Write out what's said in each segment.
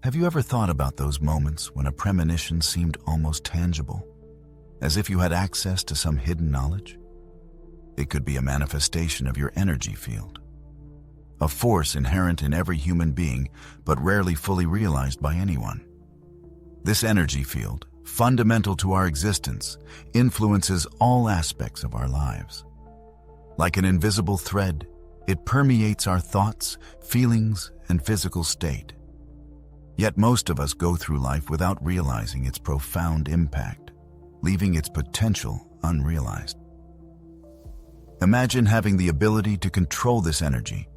Have you ever thought about those moments when a premonition seemed almost tangible, as if you had access to some hidden knowledge? It could be a manifestation of your energy field, a force inherent in every human being but rarely fully realized by anyone. This energy field, fundamental to our existence, influences all aspects of our lives. Like an invisible thread, it permeates our thoughts, feelings, and physical state. Yet most of us go through life without realizing its profound impact, leaving its potential unrealized. Imagine having the ability to control this energy,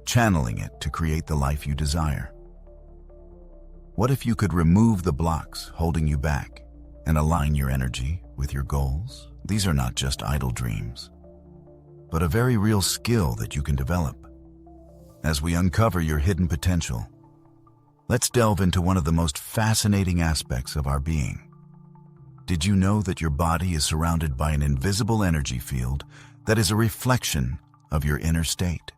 channeling it to create the life you desire. What if you could remove the blocks holding you back and align your energy with your goals? These are not just idle dreams, but a very real skill that you can develop. As we uncover your hidden potential, let's delve into one of the most fascinating aspects of our being. Did you know that your body is surrounded by an invisible energy field that is a reflection of your inner state?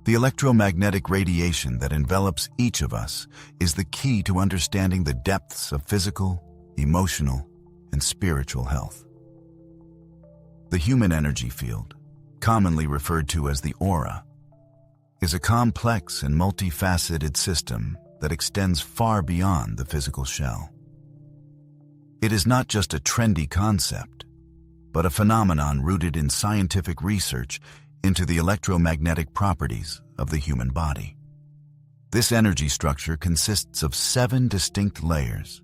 The electromagnetic radiation that envelops each of us is the key to understanding the depths of physical, emotional, and spiritual health. The human energy field, commonly referred to as the aura, is a complex and multifaceted system that extends far beyond the physical shell. It is not just a trendy concept, but a phenomenon rooted in scientific research into the electromagnetic properties of the human body. This energy structure consists of 7 distinct layers,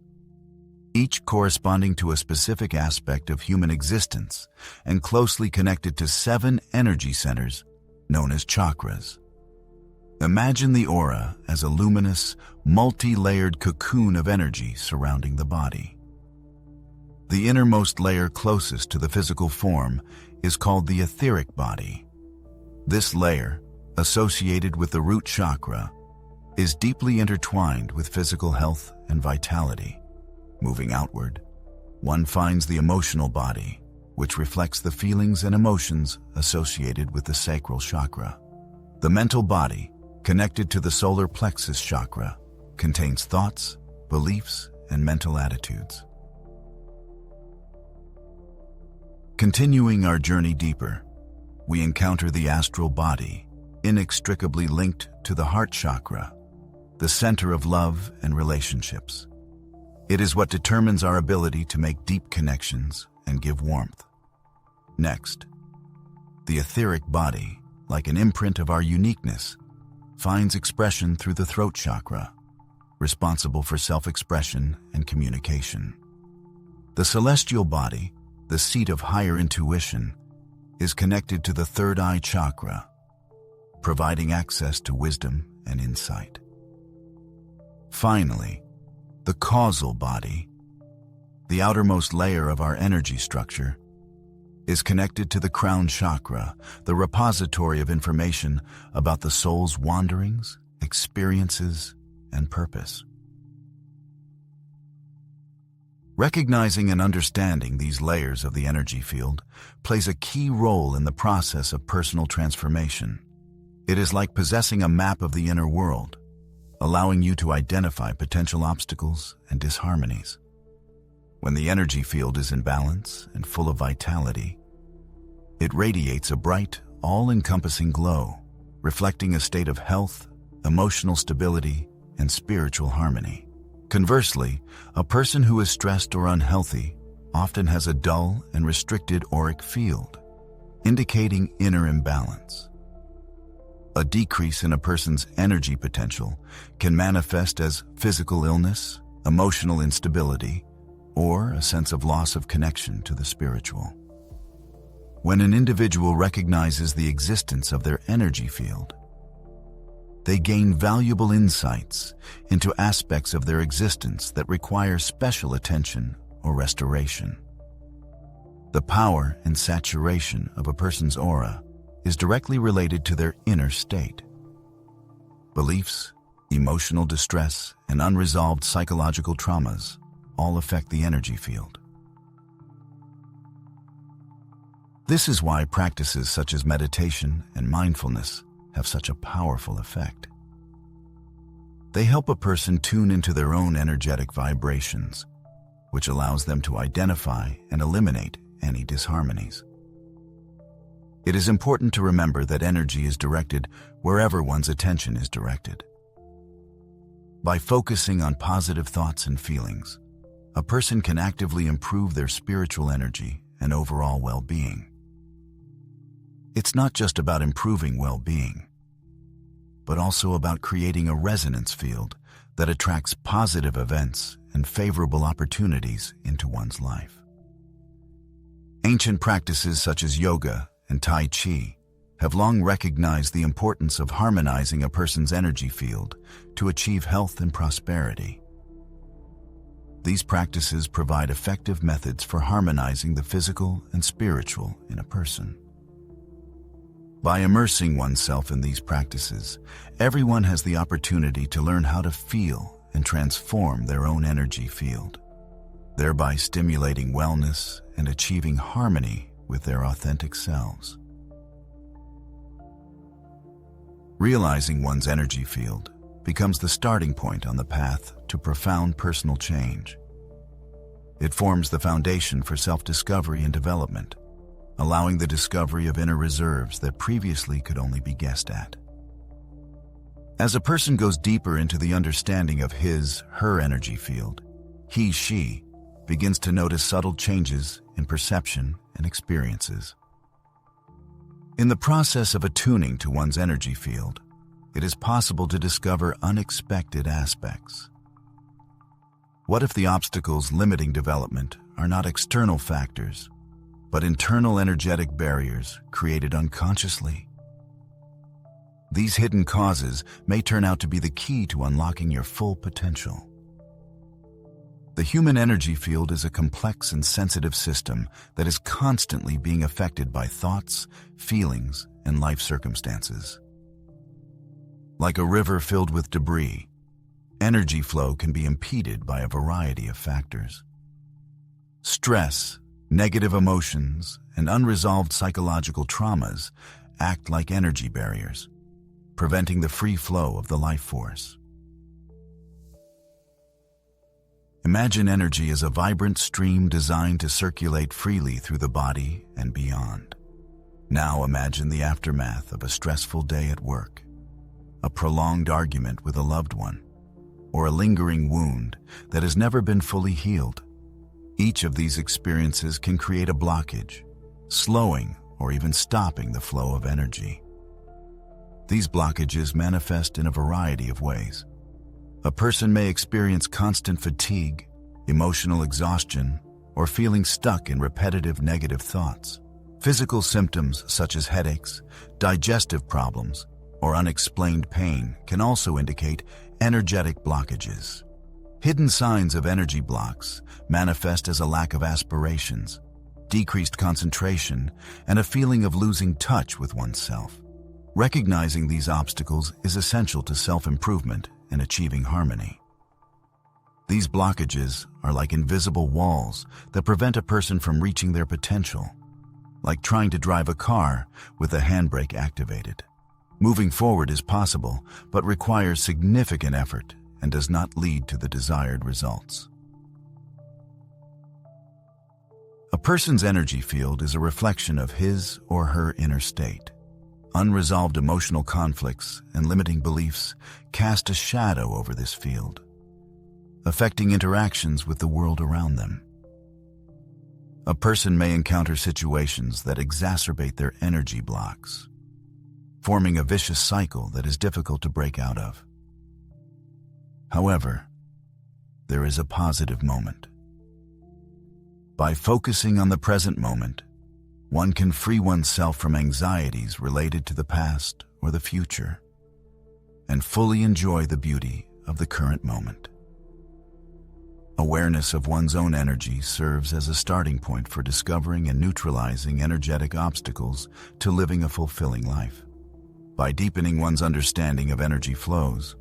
each corresponding to a specific aspect of human existence and closely connected to 7 energy centers known as chakras. Imagine the aura as a luminous, multi-layered cocoon of energy surrounding the body. The innermost layer closest to the physical form is called the etheric body. This layer, associated with the root chakra, is deeply intertwined with physical health and vitality. Moving outward, one finds the emotional body, which reflects the feelings and emotions associated with the sacral chakra. The mental body, connected to the solar plexus chakra, contains thoughts, beliefs, and mental attitudes. Continuing our journey deeper, we encounter the astral body, inextricably linked to the heart chakra, the center of love and relationships. It is what determines our ability to make deep connections and give warmth. Next, the etheric body, like an imprint of our uniqueness, finds expression through the throat chakra, responsible for self-expression and communication. The celestial body, the seat of higher intuition, is connected to the third eye chakra, providing access to wisdom and insight. Finally, the causal body, the outermost layer of our energy structure, is connected to the crown chakra, the repository of information about the soul's wanderings, experiences, and purpose. Recognizing and understanding these layers of the energy field plays a key role in the process of personal transformation. It is like possessing a map of the inner world, allowing you to identify potential obstacles and disharmonies. When the energy field is in balance and full of vitality, it radiates a bright, all-encompassing glow, reflecting a state of health, emotional stability, and spiritual harmony. Conversely, a person who is stressed or unhealthy often has a dull and restricted auric field, indicating inner imbalance. A decrease in a person's energy potential can manifest as physical illness, emotional instability, or a sense of loss of connection to the spiritual. When an individual recognizes the existence of their energy field, they gain valuable insights into aspects of their existence that require special attention or restoration. The power and saturation of a person's aura is directly related to their inner state. Beliefs, emotional distress, and unresolved psychological traumas all affect the energy field. This is why practices such as meditation and mindfulness have such a powerful effect. They help a person tune into their own energetic vibrations, which allows them to identify and eliminate any disharmonies. It is important to remember that energy is directed wherever one's attention is directed. By focusing on positive thoughts and feelings, a person can actively improve their spiritual energy and overall well-being. It's not just about improving well-being, but also about creating a resonance field that attracts positive events and favorable opportunities into one's life. Ancient practices such as yoga and Tai Chi have long recognized the importance of harmonizing a person's energy field to achieve health and prosperity. These practices provide effective methods for harmonizing the physical and spiritual in a person. By immersing oneself in these practices, everyone has the opportunity to learn how to feel and transform their own energy field, thereby stimulating wellness and achieving harmony with their authentic selves. Realizing one's energy field becomes the starting point on the path to profound personal change. It forms the foundation for self-discovery and development, allowing the discovery of inner reserves that previously could only be guessed at. As a person goes deeper into the understanding of her energy field, she begins to notice subtle changes in perception and experiences. In the process of attuning to one's energy field, it is possible to discover unexpected aspects. What if the obstacles limiting development are not external factors, but internal energetic barriers created unconsciously? These hidden causes may turn out to be the key to unlocking your full potential. The human energy field is a complex and sensitive system that is constantly being affected by thoughts, feelings, and life circumstances. Like a river filled with debris, energy flow can be impeded by a variety of factors. Stress, negative emotions, and unresolved psychological traumas act like energy barriers, preventing the free flow of the life force. Imagine energy as a vibrant stream designed to circulate freely through the body and beyond. Now imagine the aftermath of a stressful day at work, a prolonged argument with a loved one, or a lingering wound that has never been fully healed. Each of these experiences can create a blockage, slowing or even stopping the flow of energy. These blockages manifest in a variety of ways. A person may experience constant fatigue, emotional exhaustion, or feeling stuck in repetitive negative thoughts. Physical symptoms such as headaches, digestive problems, or unexplained pain can also indicate energetic blockages. Hidden signs of energy blocks manifest as a lack of aspirations, decreased concentration, and a feeling of losing touch with oneself. Recognizing these obstacles is essential to self-improvement and achieving harmony. These blockages are like invisible walls that prevent a person from reaching their potential, like trying to drive a car with the handbrake activated. Moving forward is possible, but requires significant effort and does not lead to the desired results. A person's energy field is a reflection of his or her inner state. Unresolved emotional conflicts and limiting beliefs cast a shadow over this field, affecting interactions with the world around them. A person may encounter situations that exacerbate their energy blocks, forming a vicious cycle that is difficult to break out of. However, there is a positive moment. By focusing on the present moment, one can free oneself from anxieties related to the past or the future, and fully enjoy the beauty of the current moment. Awareness of one's own energy serves as a starting point for discovering and neutralizing energetic obstacles to living a fulfilling life. By deepening one's understanding of energy flows,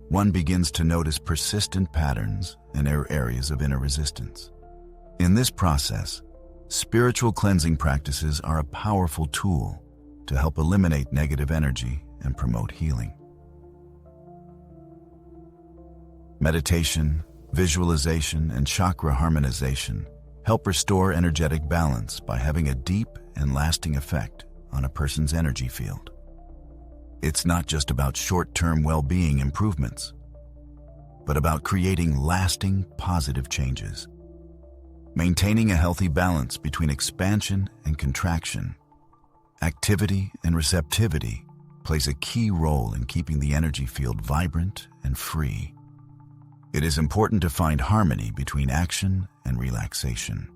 one begins to notice persistent patterns and areas of inner resistance. In this process, spiritual cleansing practices are a powerful tool to help eliminate negative energy and promote healing. Meditation, visualization, and chakra harmonization help restore energetic balance by having a deep and lasting effect on a person's energy field. It's not just about short-term well-being improvements, but about creating lasting positive changes. Maintaining a healthy balance between expansion and contraction, activity and receptivity plays a key role in keeping the energy field vibrant and free. It is important to find harmony between action and relaxation,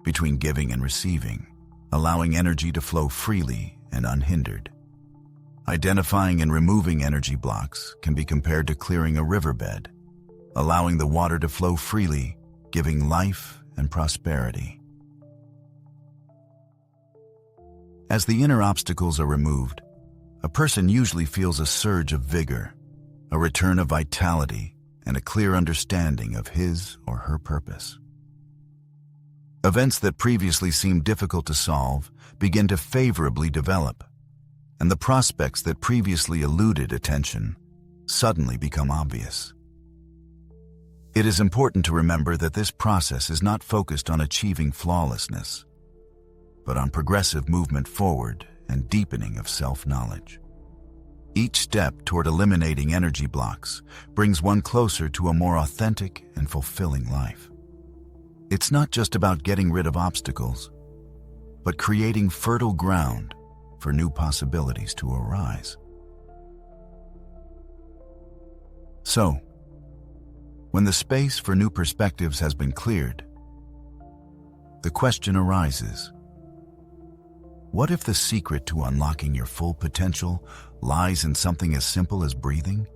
between giving and receiving, allowing energy to flow freely and unhindered. Identifying and removing energy blocks can be compared to clearing a riverbed, allowing the water to flow freely, giving life and prosperity. As the inner obstacles are removed, a person usually feels a surge of vigor, a return of vitality, and a clear understanding of his or her purpose. Events that previously seemed difficult to solve begin to favorably develop, and the prospects that previously eluded attention suddenly become obvious. It is important to remember that this process is not focused on achieving flawlessness, but on progressive movement forward and deepening of self-knowledge. Each step toward eliminating energy blocks brings one closer to a more authentic and fulfilling life. It's not just about getting rid of obstacles, but creating fertile ground for new possibilities to arise. So, when the space for new perspectives has been cleared, the question arises: what if the secret to unlocking your full potential lies in something as simple as breathing?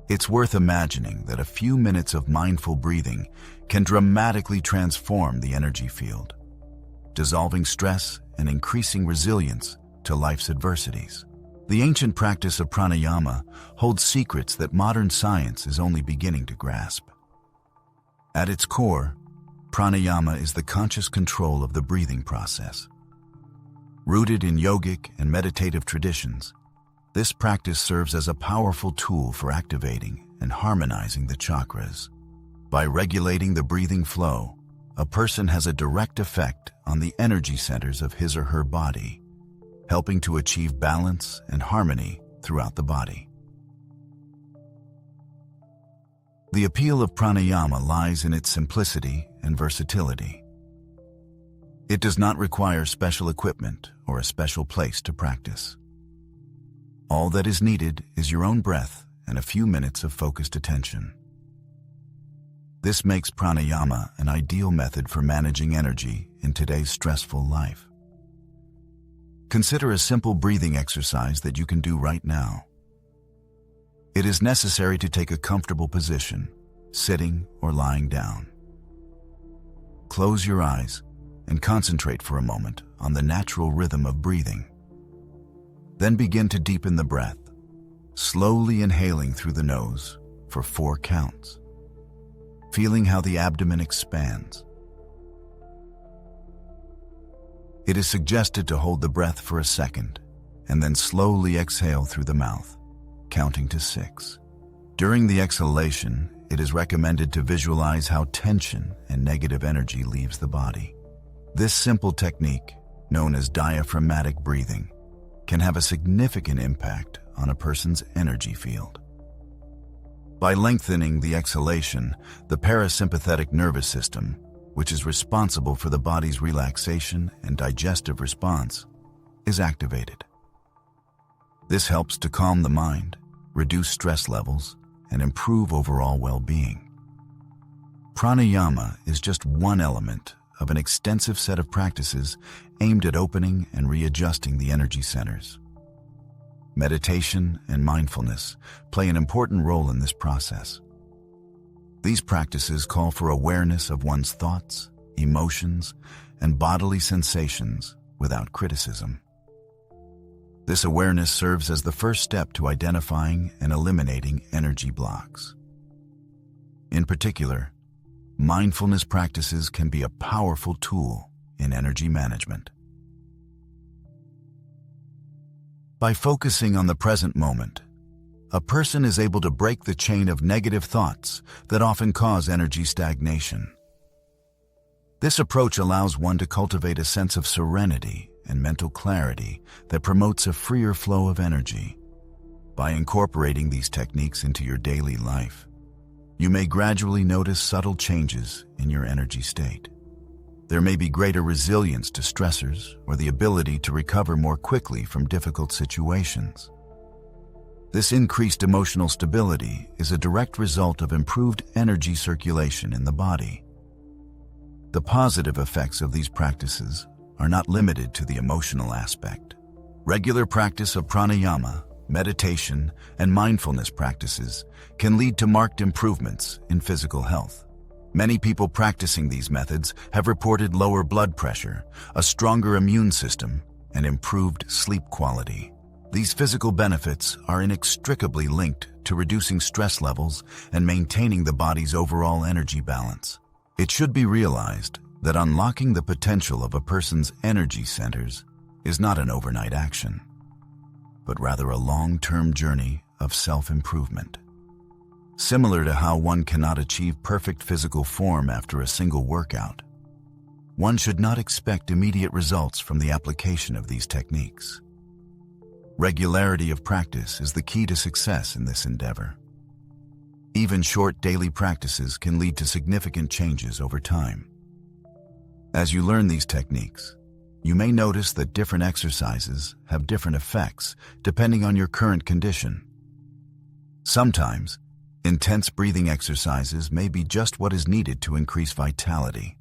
It's worth imagining that a few minutes of mindful breathing can dramatically transform the energy field, dissolving stress and increasing resilience to life's adversities. The ancient practice of pranayama holds secrets that modern science is only beginning to grasp. At its core, pranayama is the conscious control of the breathing process. Rooted in yogic and meditative traditions, this practice serves as a powerful tool for activating and harmonizing the chakras. By regulating the breathing flow, a person has a direct effect on the energy centers of his or her body, helping to achieve balance and harmony throughout the body. The appeal of pranayama lies in its simplicity and versatility. It does not require special equipment or a special place to practice. All that is needed is your own breath and a few minutes of focused attention. This makes pranayama an ideal method for managing energy in today's stressful life. Consider a simple breathing exercise that you can do right now. It is necessary to take a comfortable position, sitting or lying down. Close your eyes and concentrate for a moment on the natural rhythm of breathing. Then begin to deepen the breath, slowly inhaling through the nose for 4 counts, feeling how the abdomen expands. It is suggested to hold the breath for a second and then slowly exhale through the mouth, counting to 6. During the exhalation, it is recommended to visualize how tension and negative energy leaves the body. This simple technique, known as diaphragmatic breathing, can have a significant impact on a person's energy field. By lengthening the exhalation, the parasympathetic nervous system, which is responsible for the body's relaxation and digestive response, is activated. This helps to calm the mind, reduce stress levels, and improve overall well-being. Pranayama is just one element of an extensive set of practices aimed at opening and readjusting the energy centers. Meditation and mindfulness play an important role in this process. These practices call for awareness of one's thoughts, emotions, and bodily sensations without criticism. This awareness serves as the first step to identifying and eliminating energy blocks. In particular, mindfulness practices can be a powerful tool in energy management. By focusing on the present moment, a person is able to break the chain of negative thoughts that often cause energy stagnation. This approach allows one to cultivate a sense of serenity and mental clarity that promotes a freer flow of energy. By incorporating these techniques into your daily life, you may gradually notice subtle changes in your energy state. There may be greater resilience to stressors or the ability to recover more quickly from difficult situations. This increased emotional stability is a direct result of improved energy circulation in the body. The positive effects of these practices are not limited to the emotional aspect. Regular practice of pranayama, meditation, and mindfulness practices can lead to marked improvements in physical health. Many people practicing these methods have reported lower blood pressure, a stronger immune system, and improved sleep quality. These physical benefits are inextricably linked to reducing stress levels and maintaining the body's overall energy balance. It should be realized that unlocking the potential of a person's energy centers is not an overnight action, but rather a long-term journey of self-improvement. Similar to how one cannot achieve perfect physical form after a single workout, one should not expect immediate results from the application of these techniques. Regularity of practice is the key to success in this endeavor. Even short daily practices can lead to significant changes over time. As you learn these techniques, you may notice that different exercises have different effects depending on your current condition. Sometimes, intense breathing exercises may be just what is needed to increase vitality.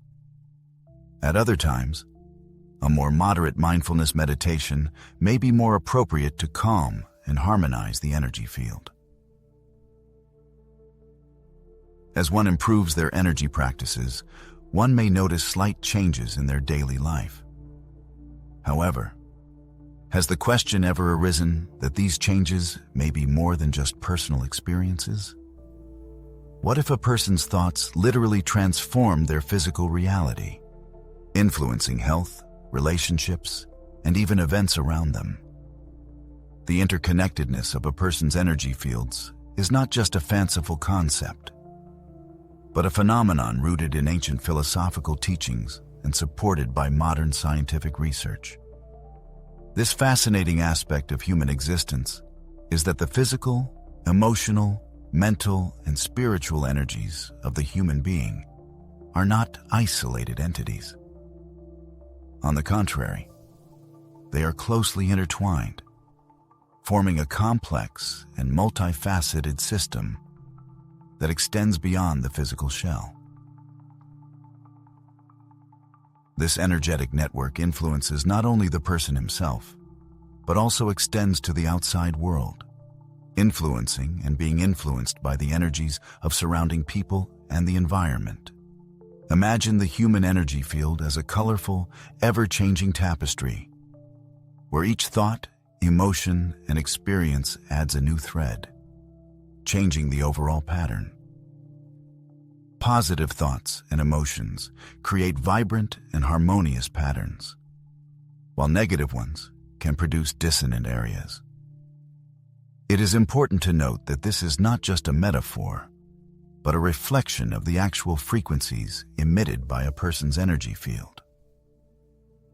At other times, a more moderate mindfulness meditation may be more appropriate to calm and harmonize the energy field. As one improves their energy practices, one may notice slight changes in their daily life. However, has the question ever arisen that these changes may be more than just personal experiences? What if a person's thoughts literally transform their physical reality, influencing health, relationships, and even events around them? The interconnectedness of a person's energy fields is not just a fanciful concept, but a phenomenon rooted in ancient philosophical teachings and supported by modern scientific research. This fascinating aspect of human existence is that the physical, emotional, mental, and spiritual energies of the human being are not isolated entities. On the contrary, they are closely intertwined, forming a complex and multifaceted system that extends beyond the physical shell. This energetic network influences not only the person himself, but also extends to the outside world, influencing and being influenced by the energies of surrounding people and the environment. Imagine the human energy field as a colorful, ever-changing tapestry, where each thought, emotion, and experience adds a new thread, changing the overall pattern. Positive thoughts and emotions create vibrant and harmonious patterns, while negative ones can produce dissonant areas. It is important to note that this is not just a metaphor, but a reflection of the actual frequencies emitted by a person's energy field.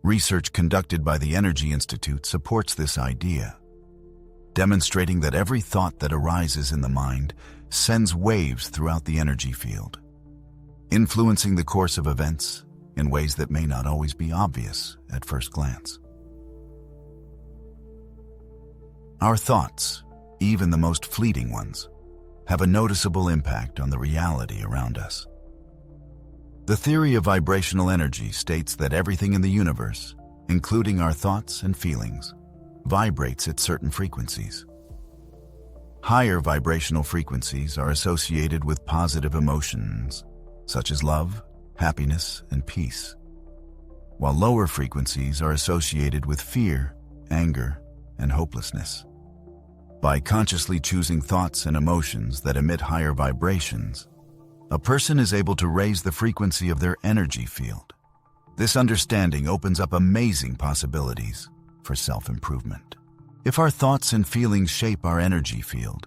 Research conducted by the Energy Institute supports this idea, demonstrating that every thought that arises in the mind sends waves throughout the energy field, influencing the course of events in ways that may not always be obvious at first glance. Our thoughts, even the most fleeting ones, have a noticeable impact on the reality around us. The theory of vibrational energy states that everything in the universe, including our thoughts and feelings, vibrates at certain frequencies. Higher vibrational frequencies are associated with positive emotions, such as love, happiness, and peace, while lower frequencies are associated with fear, anger, and hopelessness. By consciously choosing thoughts and emotions that emit higher vibrations, a person is able to raise the frequency of their energy field. This understanding opens up amazing possibilities for self-improvement. If our thoughts and feelings shape our energy field,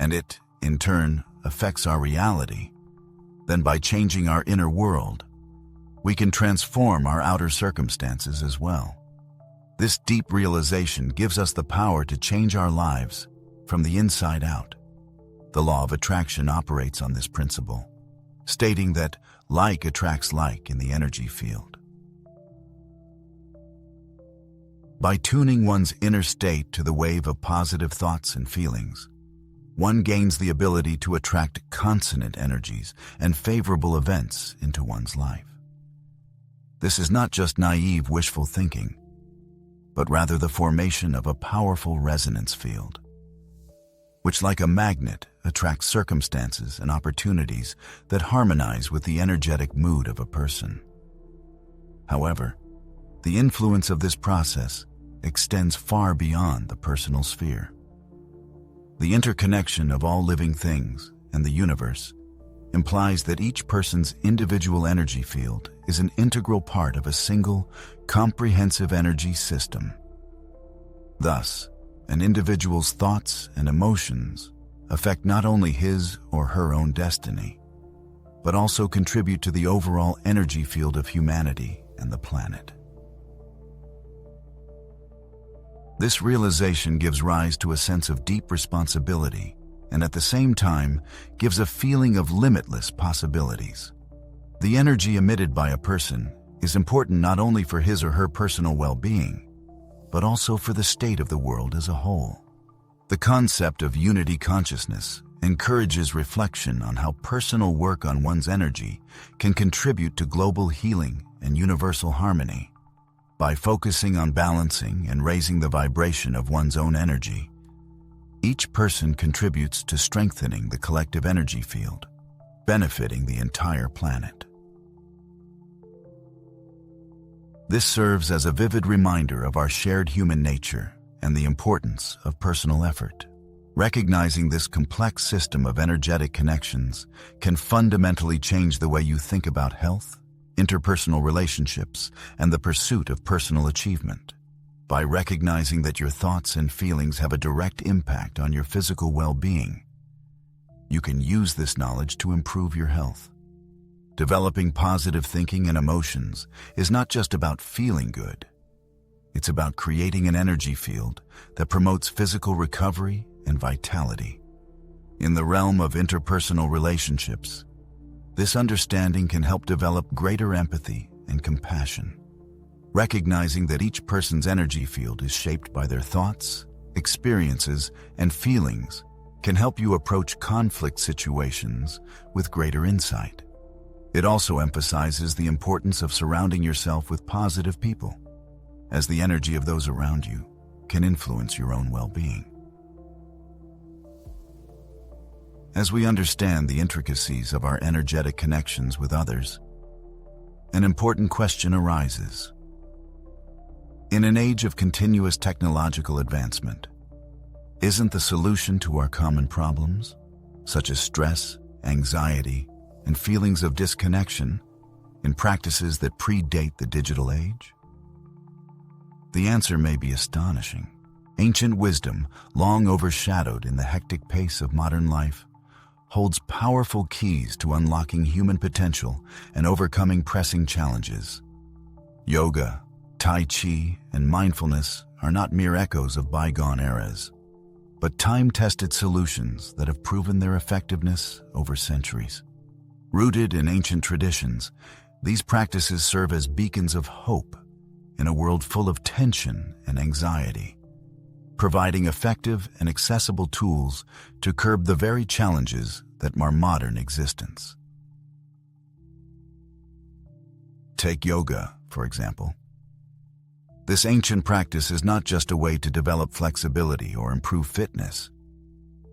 and it, in turn, affects our reality, then by changing our inner world, we can transform our outer circumstances as well. This deep realization gives us the power to change our lives from the inside out. The law of attraction operates on this principle, stating that like attracts like in the energy field. By tuning one's inner state to the wave of positive thoughts and feelings, one gains the ability to attract consonant energies and favorable events into one's life. This is not just naive wishful thinking, but rather the formation of a powerful resonance field, which like a magnet attracts circumstances and opportunities that harmonize with the energetic mood of a person. However, the influence of this process extends far beyond the personal sphere. The interconnection of all living things and the universe implies that each person's individual energy field is an integral part of a single, comprehensive energy system. Thus, an individual's thoughts and emotions affect not only his or her own destiny, but also contribute to the overall energy field of humanity and the planet. This realization gives rise to a sense of deep responsibility and at the same time gives a feeling of limitless possibilities. The energy emitted by a person is important not only for his or her personal well-being, but also for the state of the world as a whole. The concept of unity consciousness encourages reflection on how personal work on one's energy can contribute to global healing and universal harmony. By focusing on balancing and raising the vibration of one's own energy, each person contributes to strengthening the collective energy field, benefiting the entire planet. This serves as a vivid reminder of our shared human nature and the importance of personal effort. Recognizing this complex system of energetic connections can fundamentally change the way you think about health, interpersonal relationships, and the pursuit of personal achievement. By recognizing that your thoughts and feelings have a direct impact on your physical well-being, you can use this knowledge to improve your health. Developing positive thinking and emotions is not just about feeling good. It's about creating an energy field that promotes physical recovery and vitality. In the realm of interpersonal relationships, this understanding can help develop greater empathy and compassion. Recognizing that each person's energy field is shaped by their thoughts, experiences, and feelings can help you approach conflict situations with greater insight. It also emphasizes the importance of surrounding yourself with positive people, as the energy of those around you can influence your own well-being. As we understand the intricacies of our energetic connections with others, an important question arises. In an age of continuous technological advancement, isn't the solution to our common problems, such as stress, anxiety, and feelings of disconnection, in practices that predate the digital age? The answer may be astonishing. Ancient wisdom, long overshadowed in the hectic pace of modern life, holds powerful keys to unlocking human potential and overcoming pressing challenges. Yoga, Tai Chi, and mindfulness are not mere echoes of bygone eras, but time-tested solutions that have proven their effectiveness over centuries. Rooted in ancient traditions, these practices serve as beacons of hope in a world full of tension and anxiety, providing effective and accessible tools to curb the very challenges that mar modern existence. Take yoga, for example. This ancient practice is not just a way to develop flexibility or improve fitness.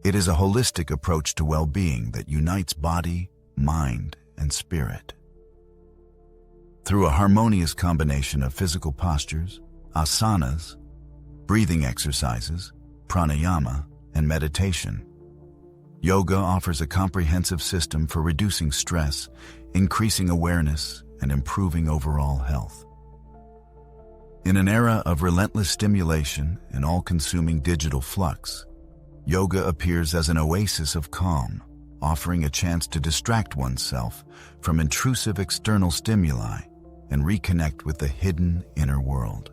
It is a holistic approach to well-being that unites body, mind, and spirit. Through a harmonious combination of physical postures, asanas, breathing exercises, pranayama, and meditation, yoga offers a comprehensive system for reducing stress, increasing awareness, and improving overall health. In an era of relentless stimulation and all-consuming digital flux, Yoga appears as an oasis of calm, offering a chance to distract oneself from intrusive external stimuli and reconnect with the hidden inner world.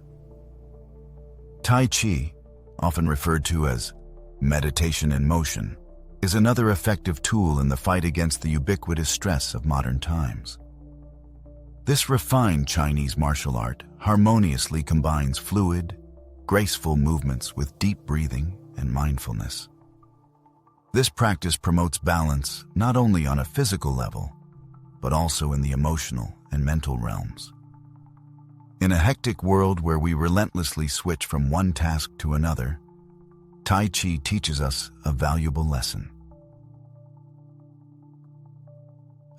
Tai Chi, often referred to as meditation in motion, is another effective tool in the fight against the ubiquitous stress of modern times. This refined Chinese martial art harmoniously combines fluid, graceful movements with deep breathing and mindfulness. This practice promotes balance not only on a physical level, but also in the emotional and mental realms. In a hectic world where we relentlessly switch from one task to another, Tai Chi teaches us a valuable lesson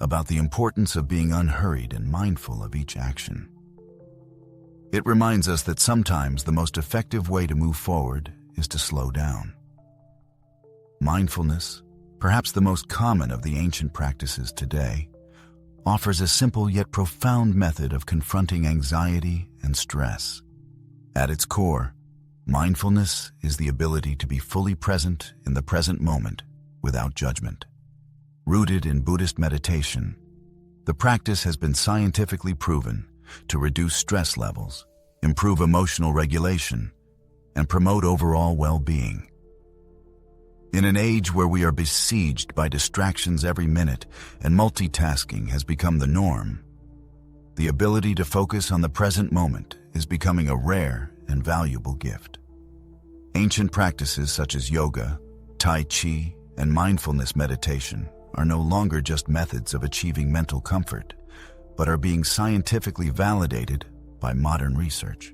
about the importance of being unhurried and mindful of each action. It reminds us that sometimes the most effective way to move forward is to slow down. Mindfulness, perhaps the most common of the ancient practices today, offers a simple yet profound method of confronting anxiety and stress. At its core, mindfulness is the ability to be fully present in the present moment without judgment. Rooted in Buddhist meditation, the practice has been scientifically proven to reduce stress levels, improve emotional regulation, and promote overall well-being. In an age where we are besieged by distractions every minute and multitasking has become the norm, the ability to focus on the present moment is becoming a rare and valuable gift. Ancient practices such as yoga, Tai Chi, and mindfulness meditation are no longer just methods of achieving mental comfort, but are being scientifically validated by modern research.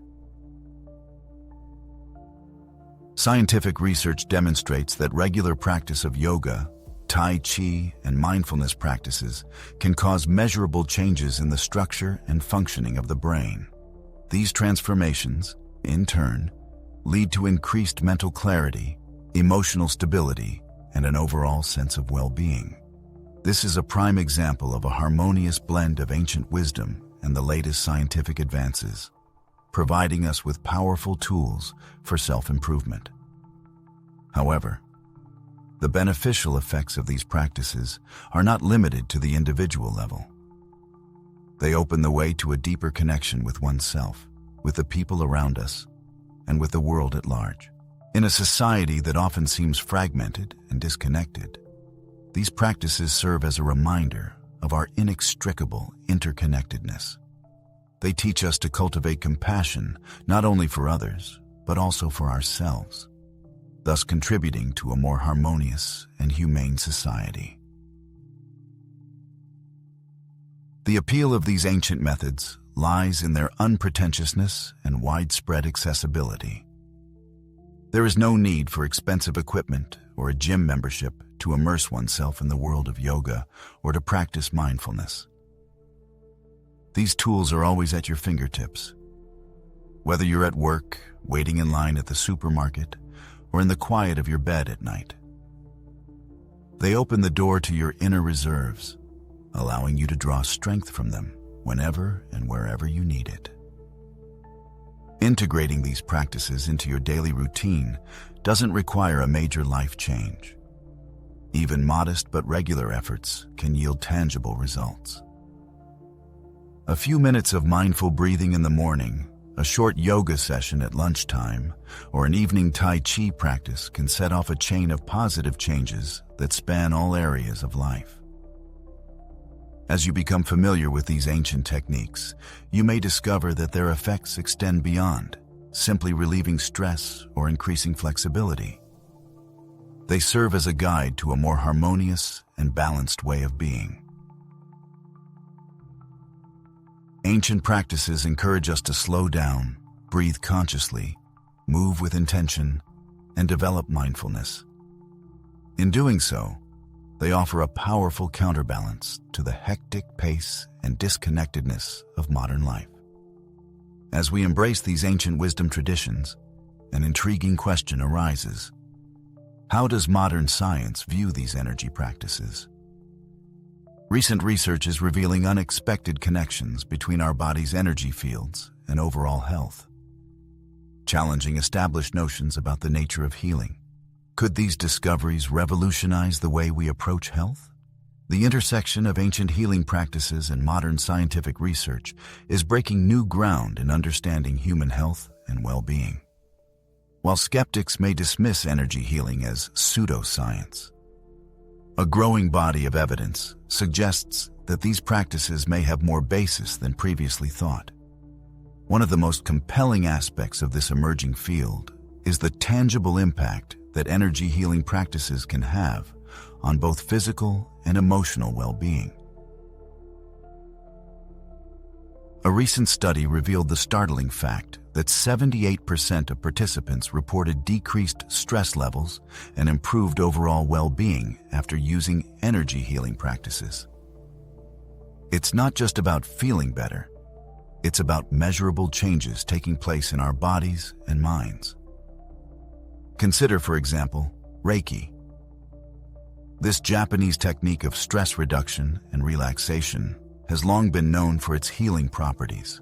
Scientific research demonstrates that regular practice of yoga, Tai Chi, and mindfulness practices can cause measurable changes in the structure and functioning of the brain. These transformations, in turn, lead to increased mental clarity, emotional stability, and an overall sense of well-being. This is a prime example of a harmonious blend of ancient wisdom and the latest scientific advances, providing us with powerful tools for self-improvement. However, the beneficial effects of these practices are not limited to the individual level. They open the way to a deeper connection with oneself, with the people around us, and with the world at large. In a society that often seems fragmented and disconnected, these practices serve as a reminder of our inextricable interconnectedness. They teach us to cultivate compassion not only for others, but also for ourselves, thus contributing to a more harmonious and humane society. The appeal of these ancient methods lies in their unpretentiousness and widespread accessibility. There is no need for expensive equipment or a gym membership to immerse oneself in the world of yoga or to practice mindfulness. These tools are always at your fingertips. Whether you're at work, waiting in line at the supermarket, or in the quiet of your bed at night, they open the door to your inner reserves, allowing you to draw strength from them whenever and wherever you need it. Integrating these practices into your daily routine doesn't require a major life change. Even modest but regular efforts can yield tangible results. A few minutes of mindful breathing in the morning, a short yoga session at lunchtime, or an evening Tai Chi practice can set off a chain of positive changes that span all areas of life. As you become familiar with these ancient techniques, you may discover that their effects extend beyond simply relieving stress or increasing flexibility. They serve as a guide to a more harmonious and balanced way of being. Ancient practices encourage us to slow down, breathe consciously, move with intention, and develop mindfulness. In doing so, they offer a powerful counterbalance to the hectic pace and disconnectedness of modern life. As we embrace these ancient wisdom traditions, an intriguing question arises. How does modern science view these energy practices? Recent research is revealing unexpected connections between our body's energy fields and overall health, challenging established notions about the nature of healing Could these discoveries revolutionize the way we approach health? The intersection of ancient healing practices and modern scientific research is breaking new ground in understanding human health and well-being. While skeptics may dismiss energy healing as pseudoscience, a growing body of evidence suggests that these practices may have more basis than previously thought. One of the most compelling aspects of this emerging field is the tangible impact that energy healing practices can have on both physical and emotional well-being. A recent study revealed the startling fact that 78% of participants reported decreased stress levels and improved overall well-being after using energy healing practices. It's not just about feeling better, it's about measurable changes taking place in our bodies and minds. Consider, for example, Reiki. This Japanese technique of stress reduction and relaxation has long been known for its healing properties.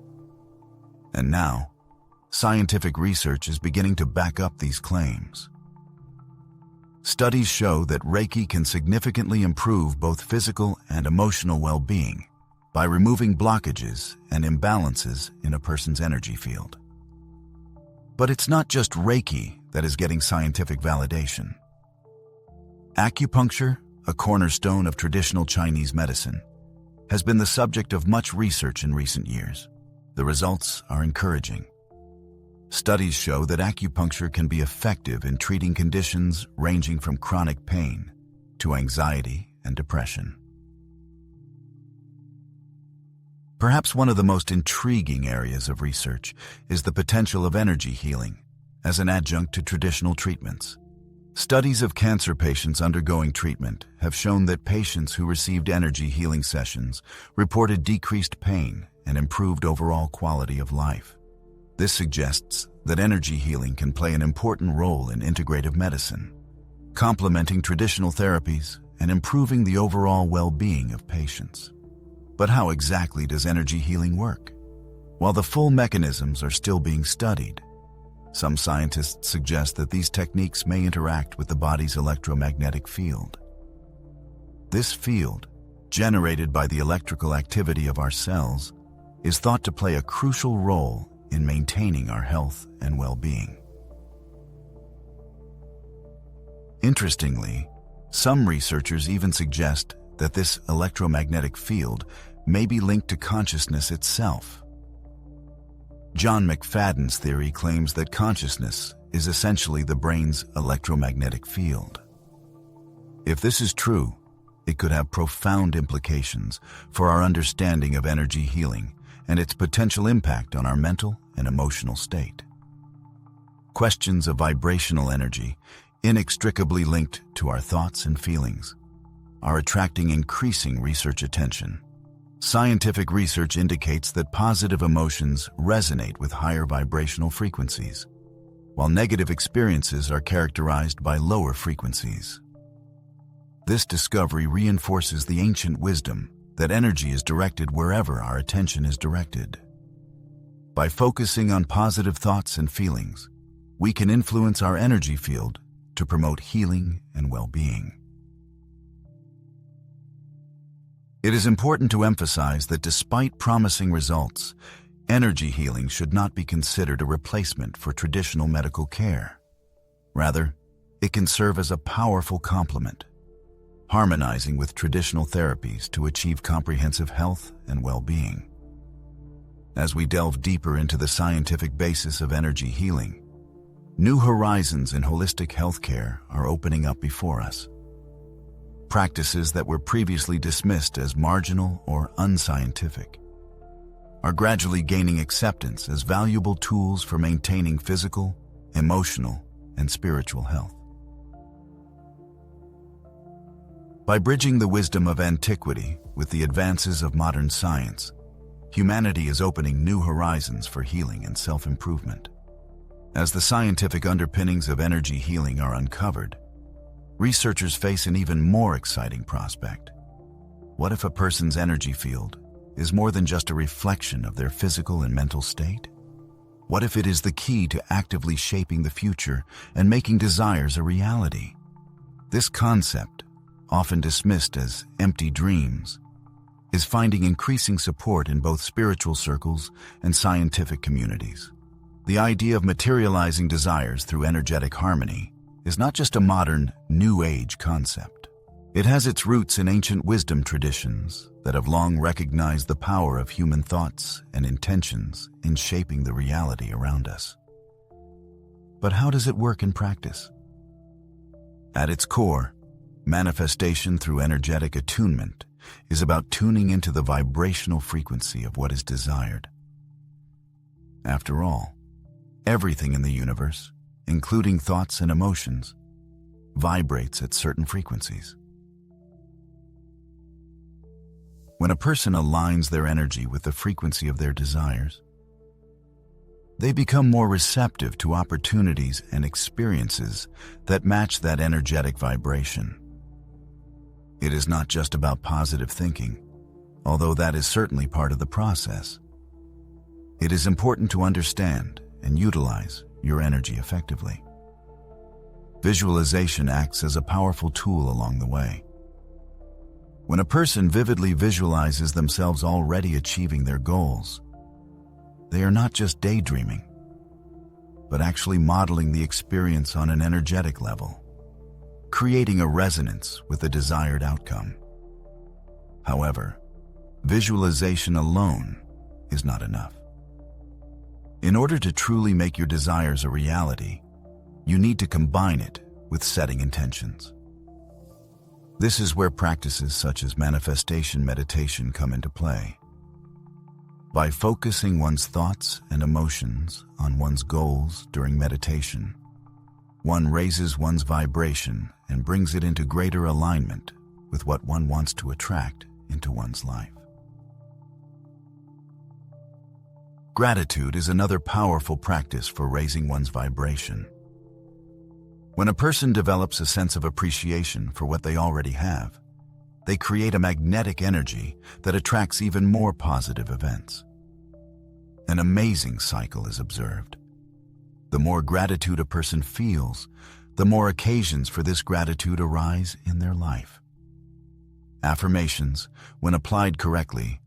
And now, scientific research is beginning to back up these claims. Studies show that Reiki can significantly improve both physical and emotional well-being by removing blockages and imbalances in a person's energy field. But it's not just Reiki that is getting scientific validation. Acupuncture, a cornerstone of traditional Chinese medicine, has been the subject of much research in recent years. The results are encouraging. Studies show that acupuncture can be effective in treating conditions ranging from chronic pain to anxiety and depression. Perhaps one of the most intriguing areas of research is the potential of energy healing as an adjunct to traditional treatments. Studies of cancer patients undergoing treatment have shown that patients who received energy healing sessions reported decreased pain and improved overall quality of life. This suggests that energy healing can play an important role in integrative medicine, complementing traditional therapies and improving the overall well-being of patients. But how exactly does energy healing work? While the full mechanisms are still being studied, some scientists suggest that these techniques may interact with the body's electromagnetic field. This field, generated by the electrical activity of our cells, is thought to play a crucial role in maintaining our health and well-being. Interestingly, some researchers even suggest that this electromagnetic field may be linked to consciousness itself. John McFadden's theory claims that consciousness is essentially the brain's electromagnetic field. If this is true, it could have profound implications for our understanding of energy healing and its potential impact on our mental and emotional state. Questions of vibrational energy, inextricably linked to our thoughts and feelings, are attracting increasing research attention. Scientific research indicates that positive emotions resonate with higher vibrational frequencies, while negative experiences are characterized by lower frequencies. This discovery reinforces the ancient wisdom that energy is directed wherever our attention is directed. By focusing on positive thoughts and feelings, we can influence our energy field to promote healing and well-being. It is important to emphasize that despite promising results, energy healing should not be considered a replacement for traditional medical care. Rather, it can serve as a powerful complement, harmonizing with traditional therapies to achieve comprehensive health and well-being. As we delve deeper into the scientific basis of energy healing, new horizons in holistic healthcare are opening up before us. Practices that were previously dismissed as marginal or unscientific are gradually gaining acceptance as valuable tools for maintaining physical, emotional, and spiritual health. By bridging the wisdom of antiquity with the advances of modern science, humanity is opening new horizons for healing and self-improvement. As the scientific underpinnings of energy healing are uncovered, researchers face an even more exciting prospect. What if a person's energy field is more than just a reflection of their physical and mental state? What if it is the key to actively shaping the future and making desires a reality? This concept, often dismissed as empty dreams, is finding increasing support in both spiritual circles and scientific communities. The idea of materializing desires through energetic harmony is not just a modern, New Age concept. It has its roots in ancient wisdom traditions that have long recognized the power of human thoughts and intentions in shaping the reality around us. But how does it work in practice? At its core, manifestation through energetic attunement is about tuning into the vibrational frequency of what is desired. After all, everything in the universe, including thoughts and emotions, vibrates at certain frequencies. When a person aligns their energy with the frequency of their desires, they become more receptive to opportunities and experiences that match that energetic vibration. It is not just about positive thinking, although that is certainly part of the process. It is important to understand and utilize your energy effectively. Visualization acts as a powerful tool along the way. When a person vividly visualizes themselves already achieving their goals, they are not just daydreaming, but actually modeling the experience on an energetic level, creating a resonance with the desired outcome. However, visualization alone is not enough. In order to truly make your desires a reality, you need to combine it with setting intentions. This is where practices such as manifestation meditation come into play. By focusing one's thoughts and emotions on one's goals during meditation, one raises one's vibration and brings it into greater alignment with what one wants to attract into one's life. Gratitude is another powerful practice for raising one's vibration. When a person develops a sense of appreciation for what they already have, they create a magnetic energy that attracts even more positive events. An amazing cycle is observed. The more gratitude a person feels, the more occasions for this gratitude arise in their life. Affirmations, when applied correctly,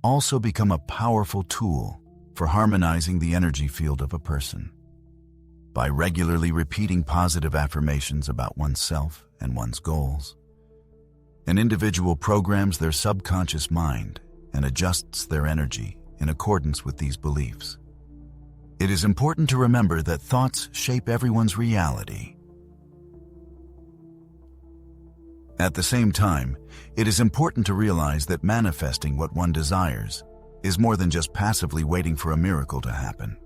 also become a powerful tool for harmonizing the energy field of a person. By regularly repeating positive affirmations about oneself and one's goals, an individual programs their subconscious mind and adjusts their energy in accordance with these beliefs. It is important to remember that thoughts shape everyone's reality. At the same time, it is important to realize that manifesting what one desires is more than just passively waiting for a miracle to happen.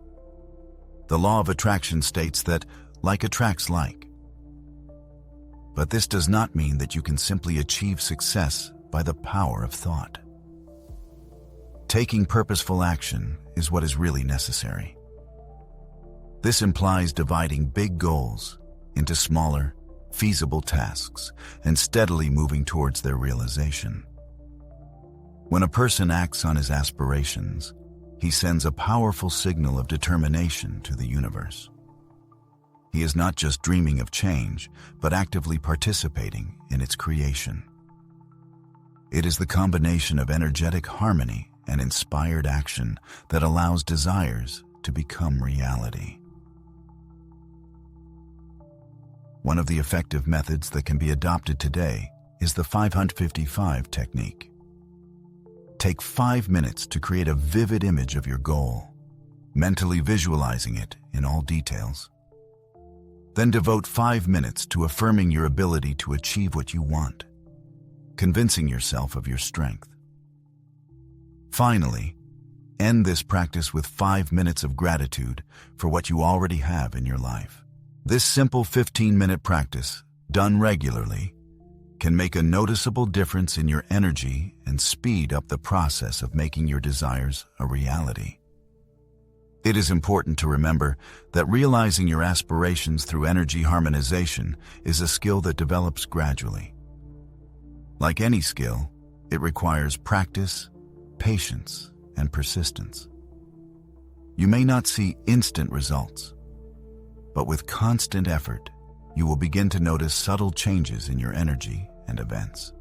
The law of attraction states that like attracts like. But this does not mean that you can simply achieve success by the power of thought. Taking purposeful action is what is really necessary. This implies dividing big goals into smaller, feasible tasks and steadily moving towards their realization. When a person acts on his aspirations, he sends a powerful signal of determination to the universe. He is not just dreaming of change, but actively participating in its creation. It is the combination of energetic harmony and inspired action that allows desires to become reality. One of the effective methods that can be adopted today is the 555 technique. Take 5 minutes to create a vivid image of your goal, mentally visualizing it in all details. Then devote 5 minutes to affirming your ability to achieve what you want, convincing yourself of your strength. Finally, end this practice with 5 minutes of gratitude for what you already have in your life. This simple 15-minute practice, done regularly, can make a noticeable difference in your energy and speed up the process of making your desires a reality. It is important to remember that realizing your aspirations through energy harmonization is a skill that develops gradually. Like any skill, it requires practice, patience, and persistence. You may not see instant results, but with constant effort, you will begin to notice subtle changes in your energy and events.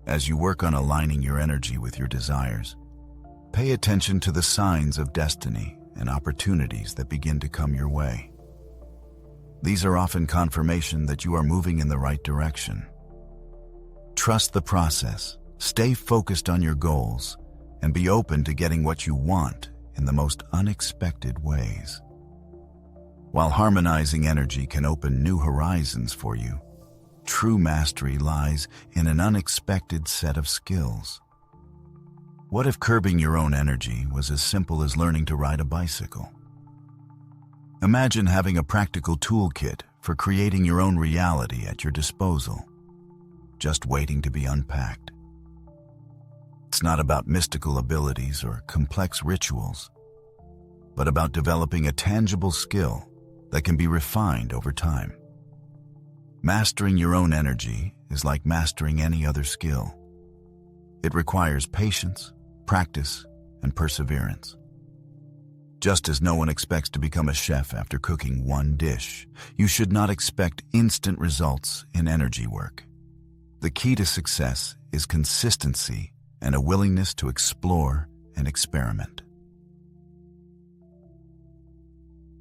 As you work on aligning your energy with your desires, pay attention to the signs of destiny and opportunities that begin to come your way. These are often confirmation that you are moving in the right direction. Trust the process, stay focused on your goals, and be open to getting what you want in the most unexpected ways. While harmonizing energy can open new horizons for you, true mastery lies in an unexpected set of skills. What if curbing your own energy was as simple as learning to ride a bicycle? Imagine having a practical toolkit for creating your own reality at your disposal, just waiting to be unpacked. It's not about mystical abilities or complex rituals, but about developing a tangible skill that can be refined over time. Mastering your own energy is like mastering any other skill. It requires patience, practice, and perseverance. Just as no one expects to become a chef after cooking one dish, you should not expect instant results in energy work. The key to success is consistency and a willingness to explore and experiment.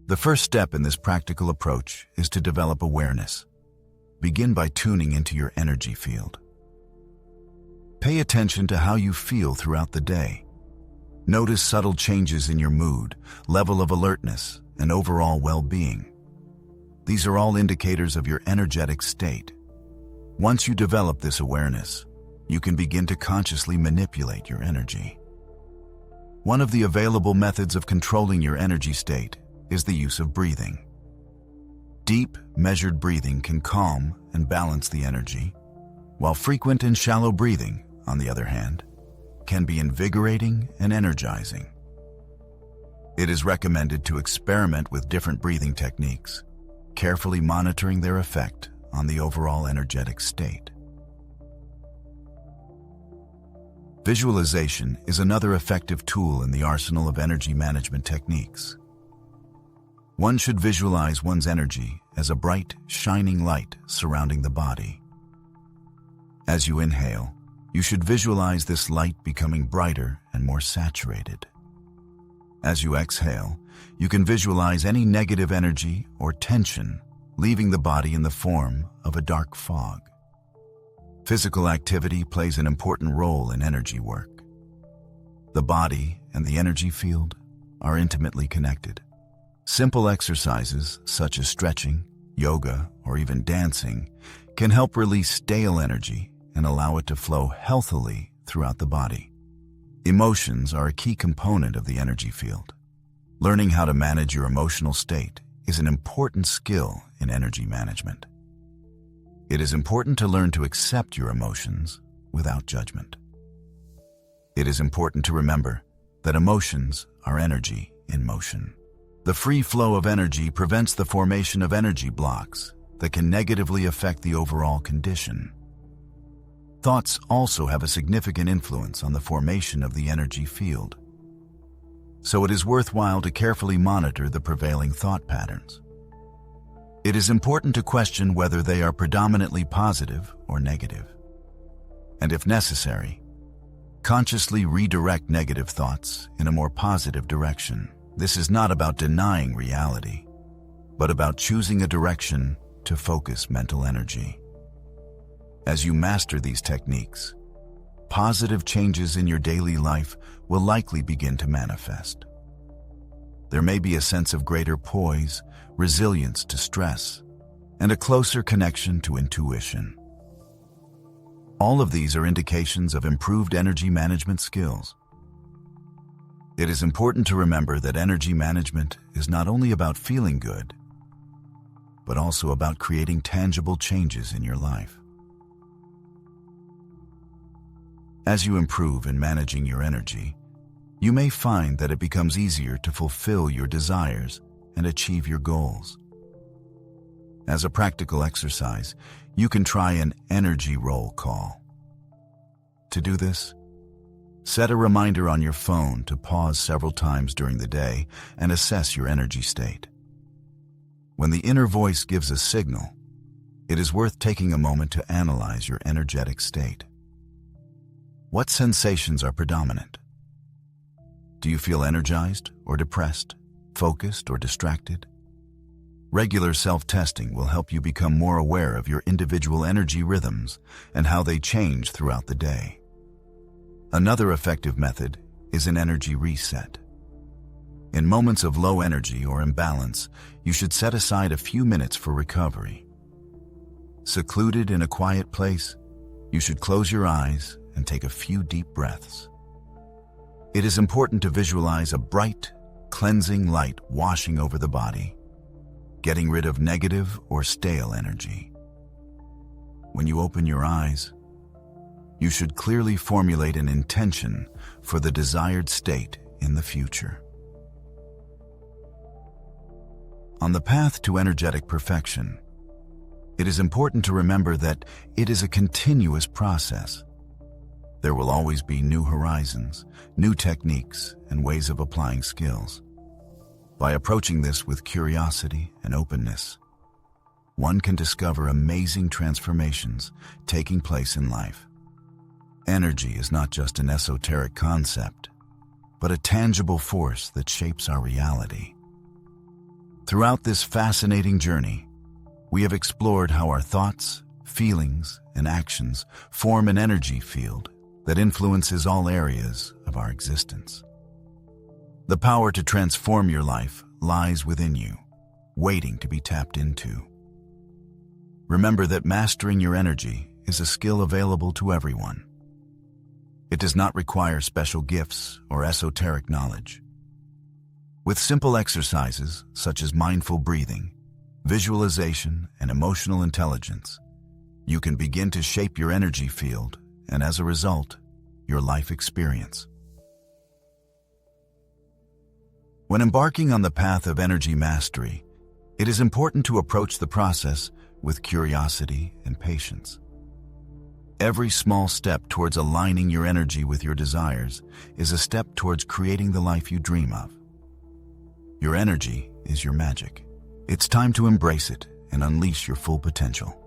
The first step in this practical approach is to develop awareness. Begin by tuning into your energy field. Pay attention to how you feel throughout the day. Notice subtle changes in your mood, level of alertness, and overall well-being. These are all indicators of your energetic state. Once you develop this awareness, you can begin to consciously manipulate your energy. One of the available methods of controlling your energy state is the use of breathing. Deep, measured breathing can calm and balance the energy, while frequent and shallow breathing, on the other hand, can be invigorating and energizing. It is recommended to experiment with different breathing techniques, carefully monitoring their effect on the overall energetic state. Visualization is another effective tool in the arsenal of energy management techniques. One should visualize one's energy as a bright, shining light surrounding the body. As you inhale, you should visualize this light becoming brighter and more saturated. As you exhale, you can visualize any negative energy or tension leaving the body in the form of a dark fog. Physical activity plays an important role in energy work. The body and the energy field are intimately connected. Simple exercises such as stretching, yoga, or even dancing can help release stale energy and allow it to flow healthily throughout the body. Emotions are a key component of the energy field. Learning how to manage your emotional state is an important skill in energy management. It is important to learn to accept your emotions without judgment. It is important to remember that emotions are energy in motion. The free flow of energy prevents the formation of energy blocks that can negatively affect the overall condition. Thoughts also have a significant influence on the formation of the energy field. So it is worthwhile to carefully monitor the prevailing thought patterns. It is important to question whether they are predominantly positive or negative. And if necessary, consciously redirect negative thoughts in a more positive direction. This is not about denying reality, but about choosing a direction to focus mental energy. As you master these techniques, positive changes in your daily life will likely begin to manifest. There may be a sense of greater poise, resilience to stress, and a closer connection to intuition. All of these are indications of improved energy management skills. It is important to remember that energy management is not only about feeling good, but also about creating tangible changes in your life. As you improve in managing your energy, you may find that it becomes easier to fulfill your desires and achieve your goals. As a practical exercise, you can try an energy roll call. To do this, Set a reminder on your phone to pause several times during the day and assess your energy state. When the inner voice gives a signal, it is worth taking a moment to analyze your energetic state. What sensations are predominant? Do you feel energized or depressed, focused or distracted? Regular self-testing will help you become more aware of your individual energy rhythms and how they change throughout the day. Another effective method is an energy reset. In moments of low energy or imbalance, you should set aside a few minutes for recovery. Secluded in a quiet place, you should close your eyes and take a few deep breaths. It is important to visualize a bright, cleansing light washing over the body, getting rid of negative or stale energy. When you open your eyes, you should clearly formulate an intention for the desired state in the future. On the path to energetic perfection, it is important to remember that it is a continuous process. There will always be new horizons, new techniques, and ways of applying skills. By approaching this with curiosity and openness, one can discover amazing transformations taking place in life. Energy is not just an esoteric concept, but a tangible force that shapes our reality. Throughout this fascinating journey, we have explored how our thoughts, feelings, and actions form an energy field that influences all areas of our existence. The power to transform your life lies within you, waiting to be tapped into. Remember that mastering your energy is a skill available to everyone. It does not require special gifts or esoteric knowledge. With simple exercises such as mindful breathing, visualization, and emotional intelligence, you can begin to shape your energy field and, as a result, your life experience. When embarking on the path of energy mastery, it is important to approach the process with curiosity and patience. Every small step towards aligning your energy with your desires is a step towards creating the life you dream of. Your energy is your magic. It's time to embrace it and unleash your full potential.